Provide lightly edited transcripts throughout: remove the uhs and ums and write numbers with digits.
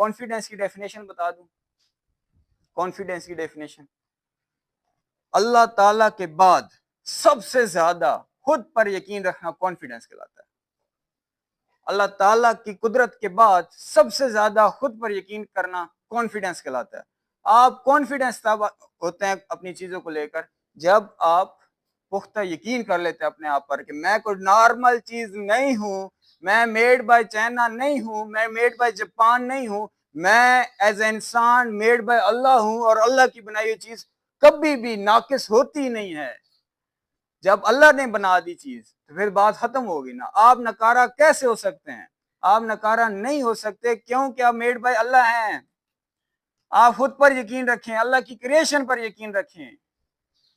Confidence کی definition بتا دوں. کانفیڈنس کی ڈیفینیشن: اللہ تعالیٰ کے بعد سب سے زیادہ خود پر یقین رکھنا کانفیڈنس کہلاتا ہے. اللہ تعالیٰ کی قدرت کے بعد سب سے زیادہ خود پر یقین کرنا کانفیڈنس کہلاتا ہے. آپ کانفیڈنس تب ہوتے ہیں اپنی چیزوں کو لے کر جب آپ پختہ یقین کر لیتے ہیں اپنے آپ پر کہ میں کوئی نارمل چیز نہیں ہوں, میں میڈ بائی چائنا نہیں ہوں, میں میڈ بائی جاپان نہیں ہوں, میں ایز اے انسان میڈ بائی اللہ ہوں, اور اللہ کی بنائی ہوئی چیز کبھی بھی ناقص ہوتی نہیں ہے. جب اللہ نے بنا دی چیز تو پھر بات ختم ہوگی نا. آپ نکارہ کیسے ہو سکتے ہیں؟ آپ نکارہ نہیں ہو سکتے کیونکہ آپ میڈ بائی اللہ ہیں. آپ خود پر یقین رکھیں, اللہ کی کریشن پر یقین رکھیں.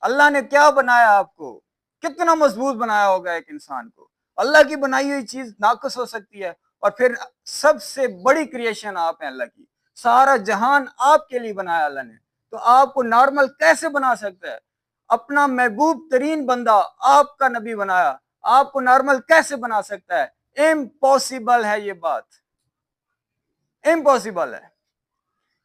اللہ نے کیا بنایا آپ کو, کتنا مضبوط بنایا ہوگا ایک انسان کو. اللہ کی بنائی ہوئی چیز ناقص ہو سکتی ہے, اور پھر سب سے بڑی کریشن آپ ہیں اللہ کی. سارا جہان آپ کے لیے بنایا اللہ نے, تو آپ کو نارمل کیسے بنا سکتا ہے؟ اپنا محبوب ترین بندہ آپ کا نبی بنایا, آپ کو نارمل کیسے بنا سکتا ہے؟ امپاسبل ہے, یہ بات امپاسبل ہے.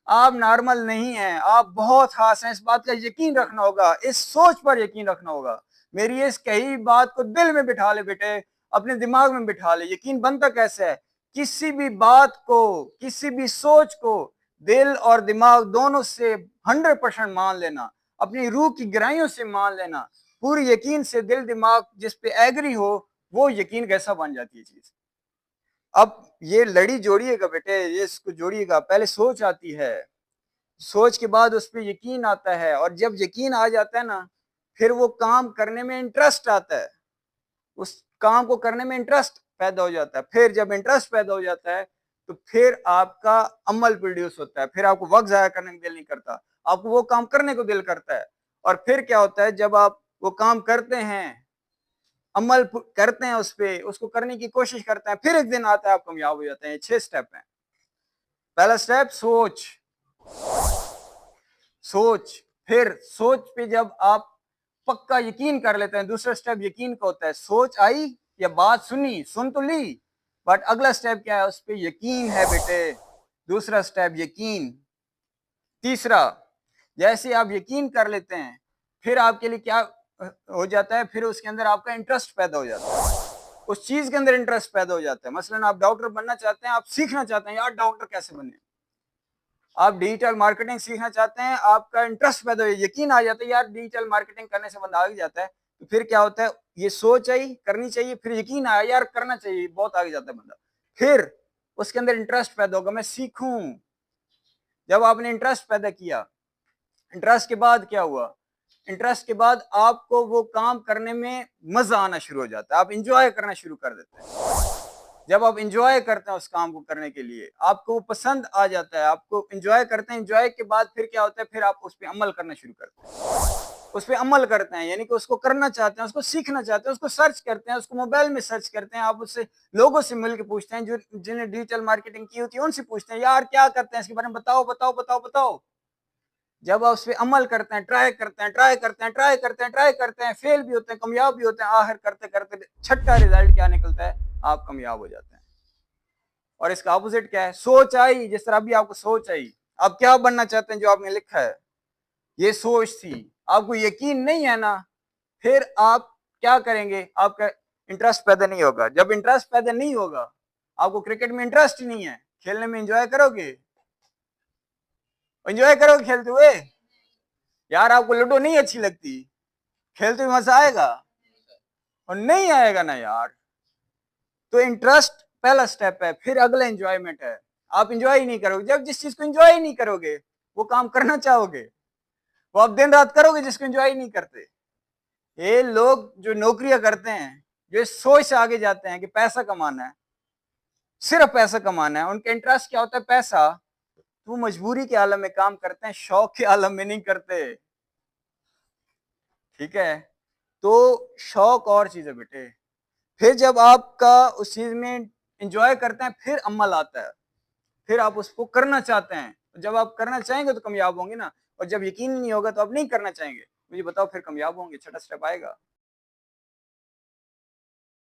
آپ نارمل نہیں ہیں, آپ بہت خاص ہیں. اس بات کا یقین رکھنا ہوگا, اس سوچ پر یقین رکھنا ہوگا. میری اس کہی بات کو دل میں بٹھا لے بیٹے, اپنے دماغ میں بٹھا لے. یقین بنتا کیسے ہے؟ کسی بھی بات کو, کسی بھی سوچ کو دل اور دماغ دونوں سے 100% مان لینا, اپنی روح کی گہرائیوں سے مان لینا, پوری یقین سے. دل دماغ جس پہ ایگری ہو وہ یقین کیسا بن جاتی ہے چیز. اب یہ لڑی جوڑیے گا بیٹے, یہ اس کو جوڑیے گا. پہلے سوچ آتی ہے, سوچ کے بعد اس پہ یقین آتا ہے, اور جب یقین آ جاتا ہے نا پھر وہ کام کرنے میں انٹرسٹ آتا ہے, اس کام کو کرنے میں انٹرسٹ پیدا ہو جاتا ہے. پھر جب انٹرسٹ پیدا ہو جاتا ہے تو پھر آپ کا عمل پروڈیوس ہوتا ہے, پھر آپ کو وقت ضائع کرنے کا دل نہیں کرتا, آپ کو وہ کام کرنے کو دل کرتا ہے. اور پھر کیا ہوتا ہے, جب آپ وہ کام کرتے ہیں, عمل کرتے ہیں اس پہ, اس کو کرنے کی کوشش کرتے ہیں, پھر ایک دن آتا ہے آپ کامیاب ہو جاتے ہیں. 6 سٹیپ ہیں. پہلا سٹیپ سوچ, سوچ. پھر سوچ پہ جب آپ پکا یقین کر لیتے ہیں, دوسرا سٹیپ یقین کا ہوتا ہے. سوچ آئی یا بات سنی, سن تو لی, بٹ اگلا سٹیپ کیا ہے؟ اس پہ یقین ہے بیٹے. دوسرا سٹیپ یقین. تیسرا, جیسے آپ یقین کر لیتے ہیں پھر آپ کے لیے کیا ہو جاتا ہے؟ پھر اس کے اندر آپ کا انٹرسٹ پیدا ہو جاتا ہے, اس چیز کے اندر انٹرسٹ پیدا ہو جاتا ہے. مثلا آپ ڈاکٹر بننا چاہتے ہیں, آپ سیکھنا چاہتے ہیں یار ڈاکٹر کیسے بنے, آپ ڈیجیٹل مارکیٹنگ سیکھنا چاہتے ہیں, آپ کا انٹرسٹ پیدا ہو, یقین آ جاتا ہے یار ڈیجیٹل مارکیٹنگ کرنے سے بندہ آگے جاتا ہے. تو پھر کیا ہوتا ہے؟ یہ سوچ آئی, کرنی چاہیے, پھر یقین آیا یار کرنا چاہیے, بہت آگے جاتا ہے بندہ. پھر اس کے اندر انٹرسٹ پیدا ہوگا, میں سیکھوں. جب آپ نے انٹرسٹ پیدا کیا, انٹرسٹ کے بعد کیا ہوا؟ انٹرسٹ کے بعد آپ کو وہ کام کرنے میں مزہ آنا شروع ہو جاتا ہے, آپ انجوائے کرنا شروع کر دیتے ہیں. جب آپ انجوائے کرتے ہیں اس کام کو کرنے کے لیے, آپ کو وہ پسند آ جاتا ہے, آپ کو انجوائے کرتے ہیں. انجوائے کے بعد پھر کیا ہوتا ہے؟ پھر آپ اس پہ عمل کرنا شروع کرتے ہیں, اس پہ عمل کرتے ہیں, یعنی کہ اس کو کرنا چاہتے ہیں, اس کو سیکھنا چاہتے ہیں, اس کو سرچ کرتے ہیں, اس کو موبائل میں سرچ کرتے ہیں. آپ اس سے لوگوں سے مل کے پوچھتے ہیں جو جنہیں ڈیجیٹل مارکیٹنگ کی ہوتی ہے, ان سے پوچھتے ہیں یار کیا کرتے ہیں اس کے بارے میں بتاؤ بتاؤ بتاؤ بتاؤ. جب آپ اس پہ عمل کرتے ہیں, ٹرائی کرتے ہیں, ٹرائی کرتے ہیں, ٹرائی کرتے ہیں, ٹرائی کرتے ہیں, فیل بھی ہوتے ہیں, کامیاب بھی ہوتے ہیں, آخر کرتے کرتے چھٹا رزلٹ کیا نکلتا ہے؟ آپ کامیاب ہو جاتے ہیں. اور اس کا اپوزٹ کیا ہے؟ سوچ آئی, جس طرح بھی آپ کو سوچ آئی, آپ کیا بننا چاہتے ہیں جو آپ نے لکھا ہے, یہ سوچ تھی, آپ کو یقین نہیں ہے نا, پھر آپ کیا کریں گے؟ آپ کا انٹرسٹ پیدا نہیں ہوگا. جب انٹرسٹ پیدا نہیں ہوگا, آپ کو کرکٹ میں انٹرسٹ ہی نہیں ہے, کھیلنے میں انجوائے کرو گے؟ انجوائے کرو گے کھیلتے ہوئے؟ یار آپ کو لوڈو نہیں اچھی لگتی, کھیلتے ہوئے مزہ آئے گا؟ اور نہیں آئے گا نا یار. تو انٹرسٹ پہلا سٹیپ ہے, پھر اگلا انجوائمنٹ ہے. آپ انجوائے ہی نہیں کرو گے. جب جس چیز کو انجوائے ہی نہیں کرو گے وہ کام کرنا چاہو گے, وہ آپ دن رات کرو گے جس کو انجوائے ہی نہیں کرتے. یہ لوگ جو نوکریاں کرتے ہیں, جو اس سوچ سے آگے جاتے ہیں کہ پیسہ کمانا ہے, صرف پیسہ کمانا ہے, ان کا انٹرسٹ کیا ہوتا ہے؟ پیسہ. تو مجبوری کے عالم میں کام کرتے ہیں, شوق کے عالم میں نہیں کرتے. ٹھیک ہے, تو شوق اور چیز ہے بیٹے. پھر جب آپ کا اس چیز میں انجوائے کرتے ہیں پھر عمل آتا ہے, پھر آپ اس کو کرنا چاہتے ہیں. جب آپ کرنا چاہیں گے تو کامیاب ہوں گے نا, اور جب یقین نہیں ہوگا تو آپ نہیں کرنا چاہیں گے. مجھے بتاؤ پھر کامیاب ہوں گے؟ چھٹا سٹیپ آئے گا.